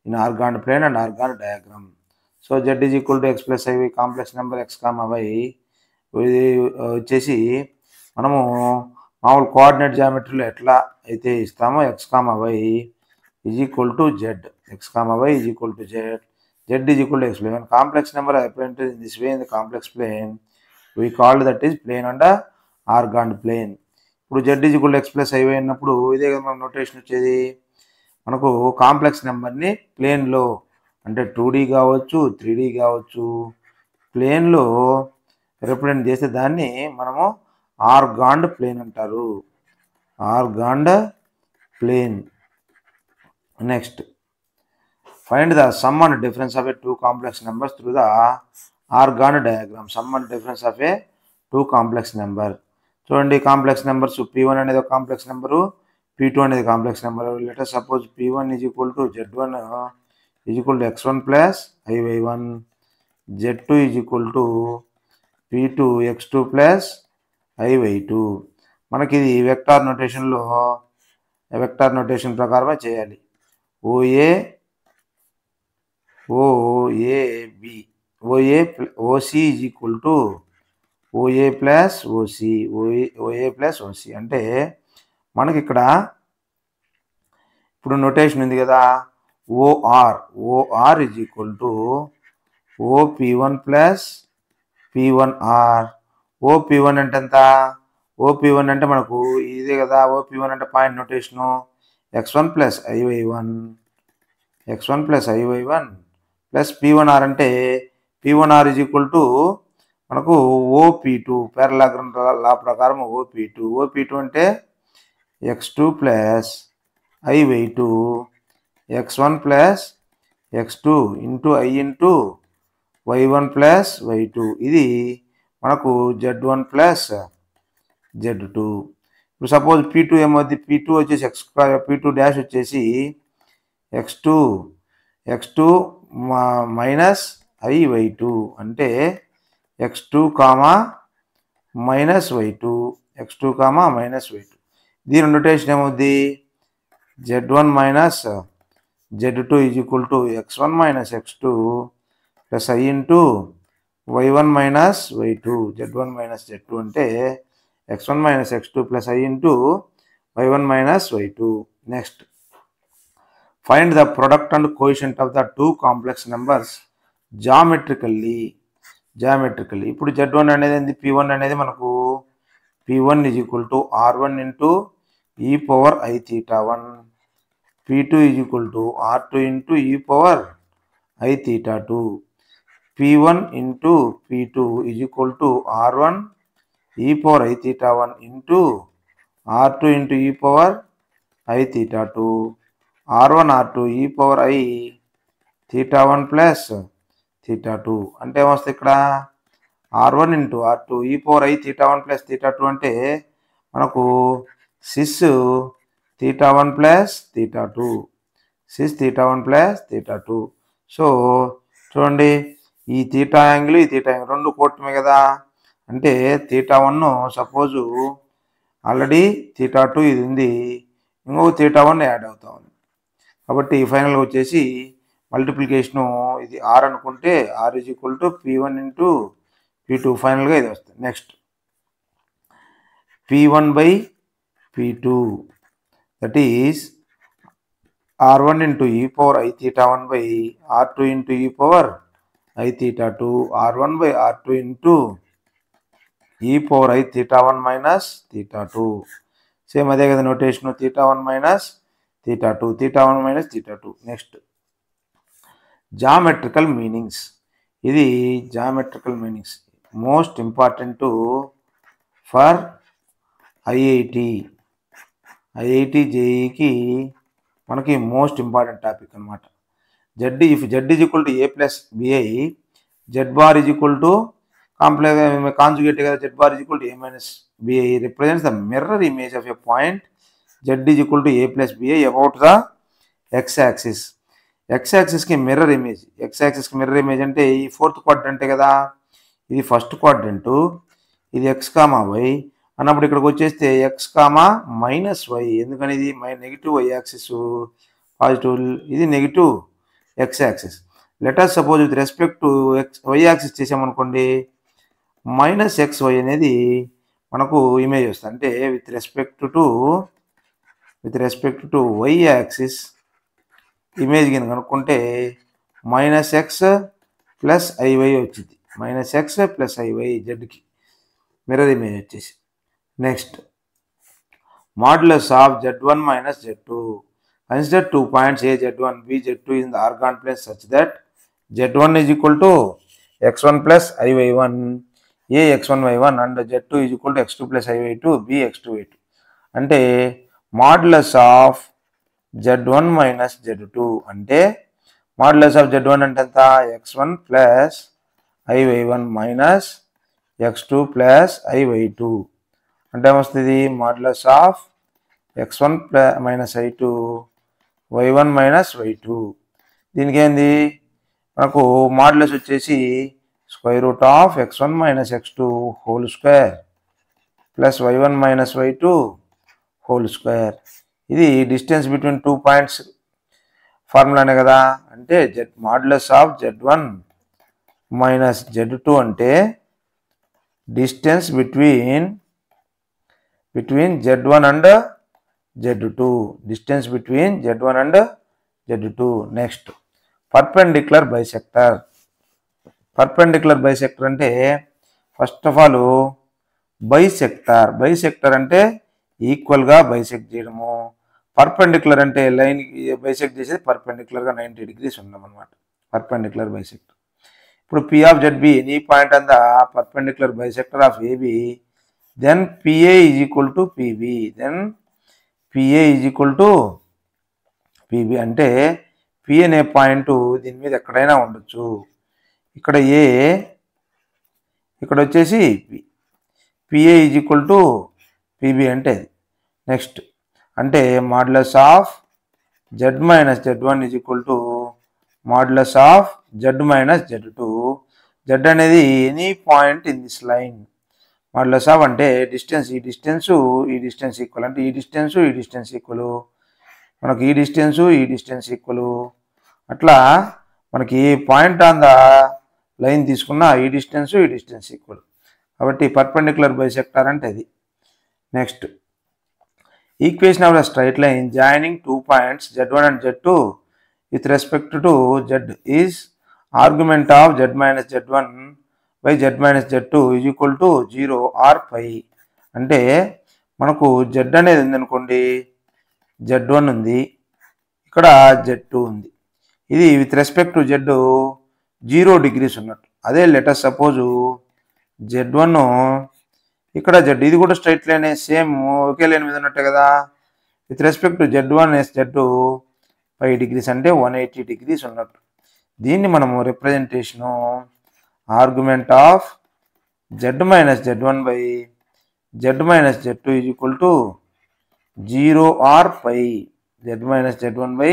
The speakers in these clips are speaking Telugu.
in organoid plane and organoid diagram. So z is equal to x plus iy complex number x, y ఇది వచ్చేసి మనము మామూలు కోఆర్డినేట్ జామెట్రీలో ఎట్లా అయితే ఇస్తామో x, y is equal to z, x, y is equal to z, z is equal to x plane. When complex number are represented in this way in the complex plane, we call that is plane under organoid plane. ఇప్పుడు z is equal to x plus iy అన్నప్పుడు ఇదే కదా మనం నోటేషన్ వచ్చేది. మనకు కాంప్లెక్స్ నెంబర్ని ప్లేన్లో అంటే 2D కావచ్చు 3D కావచ్చు ప్లేన్లో రిప్రజెంట్ చేస్తే దాన్ని మనము ఆర్గాన్డ్ ప్లేన్ అంటారు. Argand plane. Next find the sum and difference of a two complex numbers through the Argand diagram. Sum and difference of a two complex number. చూడండి కాంప్లెక్స్ నెంబర్స్ p1 అనేది ఒక కాంప్లెక్స్ నెంబరు, p2 అనేది complex number. Let suppose p1 is equal to z1 is equal to x1 plus iy1, z2 is equal to p2 x2 plus iy2. మనకి ఇది వెక్టార్ నోటేషన్ ప్రకారమే చేయాలి. OC is equal to OA plus OC అంటే మనకి ఇక్కడ ఇప్పుడు నోటేషన్ ఉంది కదా, OR is equal to OP1 plus P1R. OP1 అంటే ఎంత? OP1 అంటే మనకు ఇదే కదా, OP1 అంటే point నోటేషను x1 plus iy1 plus P1R అంటే P1R ఈజ్ ఈక్వల్ టు మనకు OP2 పారలాగ్రామ్ లా ప్రకారం OP2 అంటే x2 plus iy2 x1 plus x2 into i into y1 plus y2. ఇది మనకు z1 ప్లస్ z2. ఇప్పుడు సపోజ్ P2 ఏమవుద్ది, P2 వచ్చేసి P2 డాష్ వచ్చేసి x2 మైనస్ iy2 అంటే x2 మైనస్ y2 దీని నోటేషన్ ఏమవుద్ది, z1 minus z2 is equal to x1 minus x2 plus i into y1 minus y2. z1 minus z2 అంటే x1 minus x2 plus i into y1 minus y2. Next find the product and coefficient of the two complex numbers geometrically. ఇప్పుడు z1 అనేది ఏంది, p1 అనేది మనకు p1 is equal to r1 into e power i theta 1, p2 is equal to r2 into e power i theta 2, p1 into p2 is equal to r1 e power i theta 1 into r2 into e power i theta 2, r1 r2 e power i theta 1 plus theta 2 అంటే ఏమొస్తుంది ఇక్కడ r1 into r2 e power i theta 1 plus theta 2 అంటే మనకు cis theta 1 plus theta 2, cis theta 1 plus theta 2. So చూడండి ఈ theta యాంగిల్ ఈ theta యాంగిల్ రెండు కోటమే కదా, అంటే theta 1 సపోజు ఆల్రెడీ theta 2 ఇది ఉంది, ఇంకొక theta 1 యాడ్ అవుతా ఉంది. కాబట్టి ఫైనల్గా వచ్చేసి మల్టిప్లికేషను ఇది r అనుకుంటే r is equal to p1 into p2 ఫైనల్గా ఇది వస్తుంది. Next p1 by p2 that is r1 into e power i theta 1 by r2 into e power i theta 2, r1 by r2 into e power i theta 1 minus theta 2. Same అదే కదా notation theta 1 minus theta 2, theta 1 minus theta 2. Next geometrical meanings. ఇది geometrical meanings most important for IIT జేఈకి మనకి మోస్ట్ ఇంపార్టెంట్ టాపిక్ అనమాట. If Z is equal to A plus BI, Z bar is equal to conjugate కదా, Z bar is equal to A minus BI represents the mirror image of a point Z is equal to A plus BI about the X axis. X యాక్సిస్కి మిర్రర్ ఇమేజ్, అంటే ఈ ఫోర్త్ క్వాడ్రంటే కదా, ఇది ఫస్ట్ క్వాడ్రంటు, ఇది x, y అన్నప్పుడు ఇక్కడికి వచ్చేస్తే x, మైనస్ y. ఎందుకని ఇది నెగిటివ్ y యాక్సిస్, పాజిటివ్, ఇది negative X axis. Let us suppose with respect to Y axis చేసామనుకోండి, మైనస్ ఎక్స్ వై అనేది మనకు ఇమేజ్ వస్తుంది. అంటే with respect to Y axis image కింద కనుక్కుంటే మైనస్ ఎక్స్ ప్లస్ ఐవై వచ్చింది. మైనస్ ఎక్స్ ప్లస్ ఐవై జెడ్కి మిర్రర్ ఇమేజ్ వచ్చేసి. Next modulus of z1 minus z2. Consider 2 points A z1 B z2 in the organ plane such that z1 is equal to x1 plus iy1 A x1 y1 and z2 is equal to x2 plus iy2 B x2 y2. అంటే modulus of z1 minus z2 అంటే modulus of z1 అంటే ఎంత, x1 plus iy1 minus x2 plus iy2 అంటే ఏమొస్తుంది, modulus of x1 minus i2 y1 minus y2. దీనికి ఏంది మనకు మాడ్యులస్ వచ్చేసి square root of x1 minus x2 whole square plus y1 minus y2 whole square. ఇది డిస్టెన్స్ బిట్వీన్ 2 పాయింట్స్ ఫార్ములానే కదా. అంటే modulus of z1 minus z2 అంటే distance between z1 and z2, distance between z1 and z2. Next, perpendicular bisector. Perpendicular bisector అంటే ఫస్ట్ ఆఫ్ ఆల్ బైసెక్టర్ అంటే ఈక్వల్గా బైసెక్ట్ చేయడము. పర్పెండిక్యులర్ అంటే లైన్ బైసెక్ట్ చేసేది పర్పెండిక్యులర్గా 90 degrees ఉండడం అనమాట, పర్పెండిక్యులర్ బైసెక్టర్. ఇప్పుడు P of ZB any point on the perpendicular bisector of AB, then PA is equal to PB. Then PA is equal to PB అంటే P అనే పాయింట్ దీని మీద ఎక్కడైనా ఉండొచ్చు. ఇక్కడ A, ఇక్కడ వచ్చేసి PA is equal to PB అంటే అది. నెక్స్ట్ అంటే modulus of Z minus Z1 is equal to modulus of Z minus Z2. Z అనేది any point in this line. Modulus of అంటే డిస్టెన్స్, ఈ డిస్టెన్స్ ఈక్వల్, అంటే ఈ డిస్టెన్స్ ఈక్వల్, మనకి ఈ డిస్టెన్స్ ఈక్వల్. అట్లా మనకి ఏ పాయింట్ ఆన్ ద లైన్ తీసుకున్నా ఈ డిస్టెన్స్ ఈక్వల్. కాబట్టి పర్పెండిక్యులర్ బైసెక్టర్ అంటే అది. Next equation of the straight line joining 2 points z1 and z2 with respect to z is argument of z minus z1 by z minus z2 is equal to 0 or pi. అంటే మనకు z అనేది ఉందనుకోండి, z1 ఉంది, ఇక్కడ z2 ఉంది. ఇది with respect to z 0 degrees ఉన్నట్టు. అదే లెటర్ సపోజ్ z1 ఇక్కడ z, ఇది కూడా స్ట్రైట్ లైన్, సేమ్ ఒకే లైన్ మీద ఉన్నట్టే కదా. With respect to z1 z2 5 degrees అంటే 180 degrees ఉన్నట్టు. దీన్ని మనము representation argument of z minus z1 by z minus z2 is equal to 0 or pi. Z minus z1 by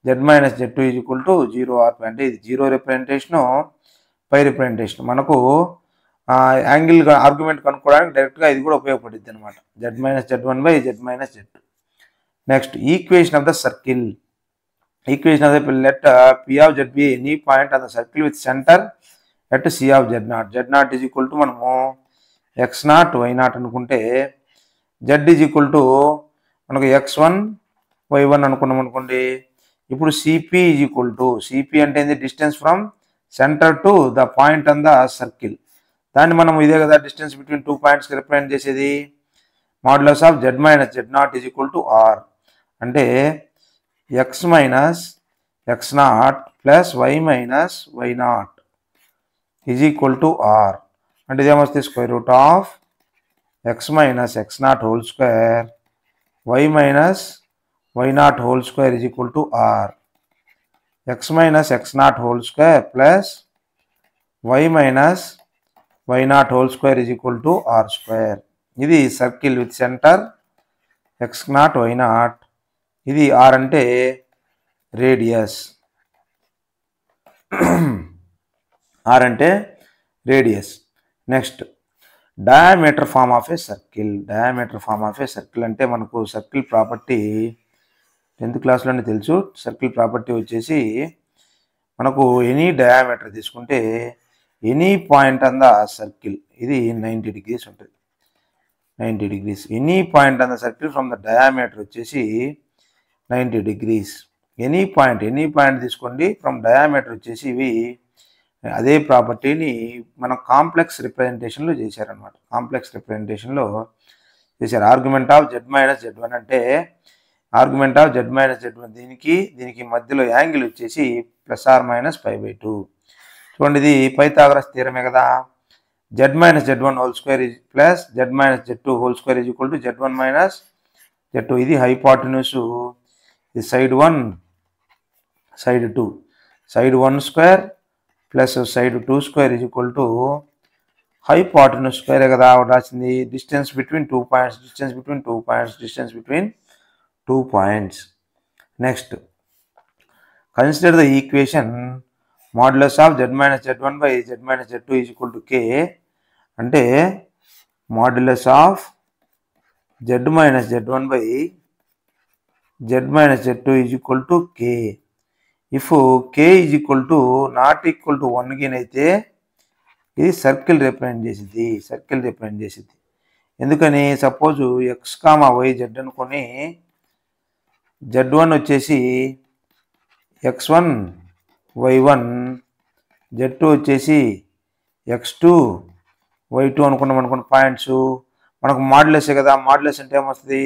z minus z2 is equal to 0 or pi. అంటే ఇది 0 రిప్రజెంటేషను, పై రిప్రజెంటేషన్. మనకు యాంగిల్ ఆర్గ్యుమెంట్ కనుక్కోవడానికి డైరెక్ట్గా ఇది కూడా ఉపయోగపడుద్ది అనమాట. z minus z1 by z minus z2. Next equation of the circle. Equation of the let P of Z be any point on the circle with center at C of Z0. Z0 is equal to మనము x0 y0 అనుకుంటే z is equal to మనకు x1 y1 అనుకున్నాం అనుకోండి. ఇప్పుడు CP is equal to, CP అంటే ఏంది, distance from centre to the point on the circle. దాన్ని మనం ఇదే కదా డిస్టెన్స్ బిట్వీన్ 2 పాయింట్స్కి రిప్రజెంట్ చేసేది. Modulus of z minus z0 is equal to r. అంటే x minus x0 plus y minus y0 is equal to r. అంటే ఇదేమొస్తుంది, square root of x minus x0 whole square y minus y0 whole square is equal to r. x minus x0 whole square plus y minus y0 whole square is equal to r square. ఇది circle with centre x0 y0. ఇది r అంటే రేడియస్, r అంటే radius. Next diameter form of a circle. Diameter form of a circle అంటే మనకు సర్కిల్ ప్రాపర్టీ 10th క్లాస్లోనే తెలుసు. సర్కిల్ ప్రాపర్టీ వచ్చేసి మనకు ఎనీ డయామీటర్ తీసుకుంటే any point on the circle ఇది 90 degrees ఉంటుంది. 90 degrees. Any point on the circle from the diameter వచ్చేసి 90 degrees. ఎనీ పాయింట్ తీసుకోండి, ఫ్రమ్ డయామీటర్ వచ్చేసి ఇవి అదే ప్రాపర్టీని మనం కాంప్లెక్స్ రిప్రజెంటేషన్లో చేశారనమాట. కాంప్లెక్స్ రిప్రజెంటేషన్లో చేశారు. Argument of z minus z1 అంటే argument of z minus z1 దీనికి మధ్యలో యాంగిల్ వచ్చేసి ±π/2. చూడండి, ఇది పైథాగరస్ థీరమే కదా. z minus z1 whole square plus z minus z2 whole square is equal to z1 minus z2. ఇది హైపాటన్యూస్, ఇది side 1 side 2, side 1 square plus side 2 square is equal to hypotenuse స్క్వేరే కదా రాసింది. Distance between 2 points, distance between 2 points. Next, consider the equation modulus of z minus z1 by z minus z2 is equal to k. అంటే modulus of z minus z1 by z minus z2 is equal to k. If k is equal to not equal to 1 గినైతే ఇది సర్కిల్ రిప్రజెంట్ చేసింది. ఎందుకని, సపోజ్ x, y, z అనుకొని z1 వచ్చేసి x1 y1, z2 వచ్చేసి x2 y2 అనుకున్నాం పాయింట్స్. మనకు మాడ్యులసే కదా. మాడ్యులస్ అంటే ఏమొస్తుంది,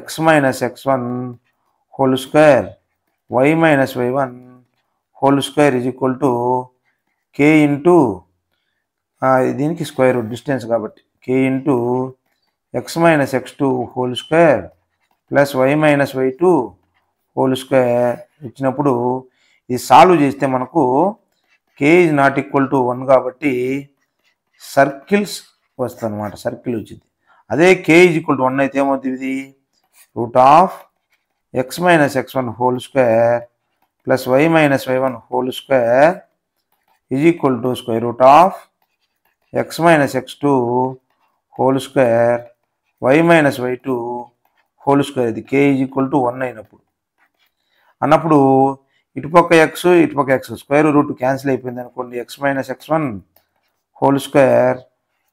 x minus x1 whole square y minus y1 whole square is equal to k into దీనికి స్క్వేర్ రూట్ డిస్టెన్స్ కాబట్టి k into x minus x2 whole square plus y minus y2 whole square ఇచ్చినప్పుడు ఇది సాల్వ్ చేస్తే మనకు k is not equal to 1 కాబట్టి సర్కిల్స్ వస్తుంది అనమాట. సర్కిల్ వచ్చింది. అదే k ఈజ్ ఈక్వల్ టు 1 అయితే ఏమవుతుంది, ఇది route of x minus x1 whole square plus y minus y1 whole square is equal to square root of x minus x2 whole square y minus y2 whole square. ఇది k ఈజ్ ఈక్వల్ టు 1 అన్నప్పుడు ఇటుపక్క x స్క్వేర్ రూట్ క్యాన్సిల్ అయిపోయింది అనుకోండి. x minus x1 whole square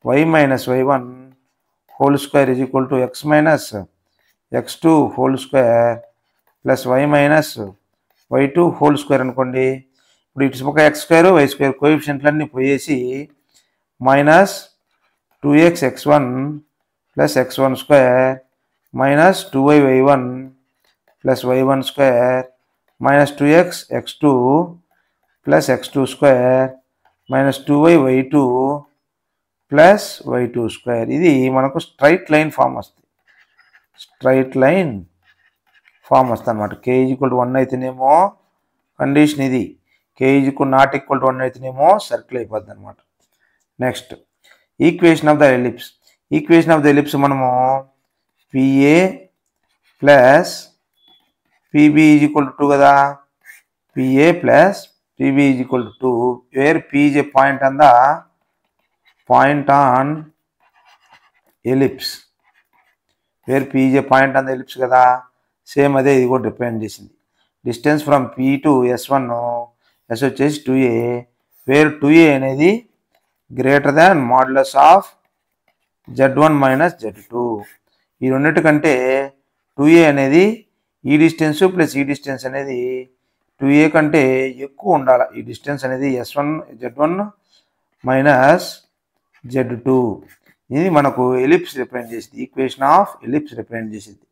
y minus y1 whole square is equal to x minus x2 whole square plus y minus y2 whole square అనుకోండి. ఇప్పుడు ఇటుపక్క x స్క్వేర్ y స్క్వేర్ కోఎఫిషియంట్లన్నీ పోయేసి minus 2x x1 plus x1 square minus 2y y1 plus y1 square minus 2x x2 plus x2 square minus 2y y2 plus y2 square. ఇది మనకు స్ట్రైట్ లైన్ ఫామ్ వస్తుంది. అనమాట. k ఈజ్ ఈక్వల్ టు 1 అయితేనేమో కండిషన్ ఇది, k is equal not equal to 1 అయితేనేమో సర్కిల్ అయిపోద్ది అనమాట. Next, equation of the ellipse మనము PA plus PB is equal to 2 కదా. PA plus PB is equal to 2 వేర్ P is a point on ellipse. కదా. సేమ్ అదే ఇది కూడా రిప్రజెంట్ చేసింది. Distance from P to S1, S వచ్చేసి 2A, వేర్ 2A అనేది greater than modulus of z1 minus z2. ఈ రెండింటికంటే 2A అనేది ఈ డిస్టెన్స్ ప్లస్ ఈ డిస్టెన్స్ అనేది 2A కంటే ఎక్కువ ఉండాలి. ఈ డిస్టెన్స్ అనేది z1 మైనస్ z2. ఇది మనకు ఎలిప్స్ రిప్రజెంట్ చేసింది. ఈక్వేషన్ ఆఫ్ ఎలిప్స్ రిప్రజెంట్ చేసింది.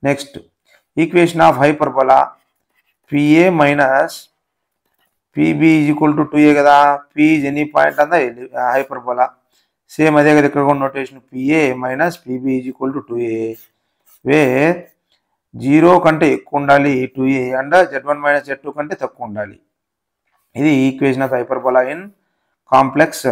Next, equation of hyperbola PA minus PB is equal to 2A కదా. P is any point on the hyperbola. Same అదే కదా ఇక్కడ కూడా notation. PA minus PB is equal to 2A where 0 కంటే ఎక్కువ ఉండాలి 2A and z1 minus z2 కంటే తక్కువ ఉండాలి. ఇది equation of hyperbola in complex